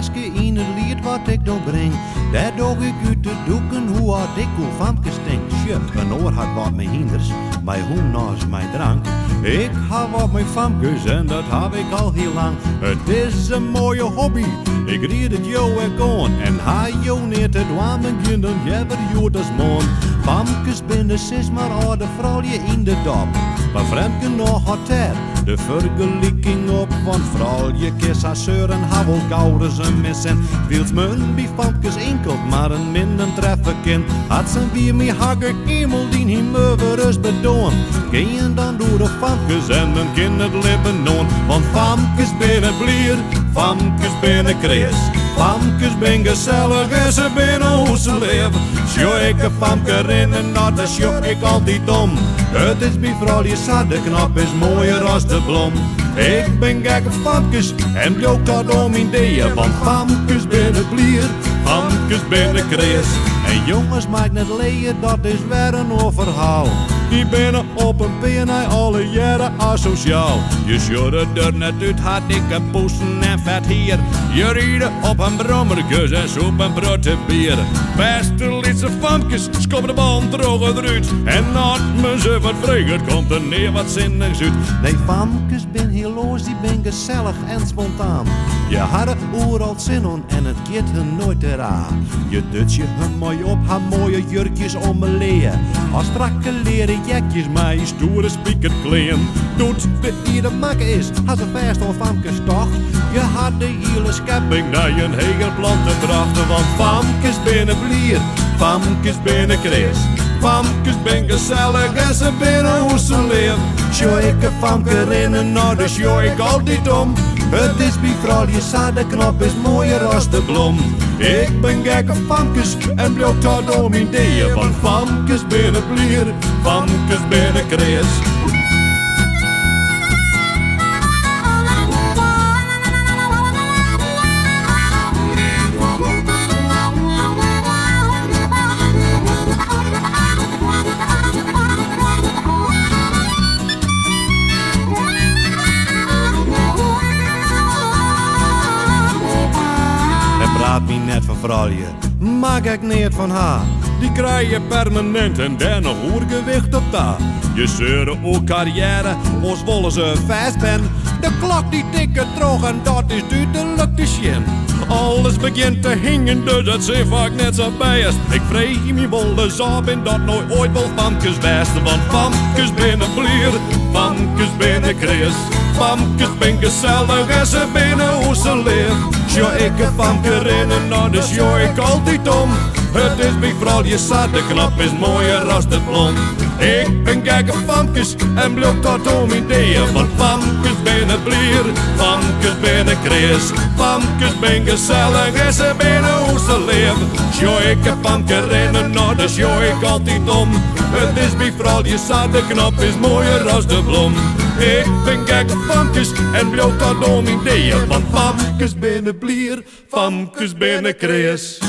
flesje in het lied wat ik dan breng. Daar doe ik uit de doeken hoe hard ik hoe Famkes denk. Sjut, een oor had wat mijn hinders, mijn hoen naast mijn drank. Ik hou wat mijn Famkes en dat heb ik al heel lang. Het is een mooie hobby, ik ried het jou ook aan. En hij jou niet te dwaaien, dan jebber jou das man. Famkes binnen zes maar oude vrouwje in de dop. Maar vreemdje nog had er de vergelijking op. Want vrouwje kies haar zeuren, haar wel gouden zijn missen. Wils men bij Famkes enkelt, maar een minder treffen kind. Had zijn wie mij hakker emel die hem over is bedoen. Geen dan door de Famkes en dan kind het lippen doen. Want Famkes binnen blier, Famkes binnen krees. Famkes ben gezellig en ze binnen hoe ze leven. Sjoo ik een Famke in en dat is sjoo ik altijd om. Het is bij vrouwje zat, de knap is mooier als de blom. Ik ben gek op Famkes en bloot dat om ideeën. Want Famkes binnen blier, Famkes binnen krees. En jongens maak net leien, dat is weer een overhaal. Die binnen op een PNI alle jaren asociaal. Je sjorre er net uit, had ik een poesen en vet hier. Je rieden op een brommerkus en soep en brood bier. Beste lietse Famkes, schop de bal droog eruit. En als men ze wat vreugd, komt er neer wat zinnigs uit. Nee, Famkes ben heel los, die ben gezellig en spontaan. Je had er overal zin on en het keert hun nooit eraan. Je dut je hun mooi op, haar mooie jurkjes om me leer. Als strakke leren jekjes, maar je stoere spieken kleen. Doet de ieder makke is, als een vast of Famkes toch. Je had de hele schepping naar je een hele planten brachten. Want Famkes binnen blier, Famkes binnen krees. Famkes ben gezellig en ze binnen hoe ze leven. Sjoo ik een Famke rennen, nou dus sjoo ik altijd om. Het is bij vrouwje zat, de knop is mooier als de blom. Ik ben gek op Famkes en bloot dat om ideeën. Want Famkes binnen blier, Famkes binnen krees. Praat me net van vrouwje, maak ik niet van haar. Die krijg je permanent en dan nog oergewicht op daar. Je zeuren ook carrière, als wollen ze vast ben. De klok die tikken terug en dat is duidelijk te zien. Alles begint te hingen, dus het zit vaak net zo best. Ik vreeg me wel eens op en dat nooit ooit wel Famkes best. Want Famkes binnen blier, Famkes binnen krees. Famkes ben gezellig en ze binnen hoe ze leeft. Sjoo ik een Famke rennen, nou dus sjoo ik altijd om. Het is bij vrouwje zat, de knap is mooier als de blond. Ik ben gek op Famkes en bloot dat om ideeën. Want Famkes binnen blier, Famkes binnen krees. Famkes ben gezellig en ze binnen hoe ze leven. Sjoo ik een Famke rennen, nou dus sjoo ik altijd om. Het is bij vrouwje zat, de knap is mooier als de blom. Ik ben gek op Famkes en bloot dat om ideeën. Want Famkes binnen blier, Famkes binnen krees.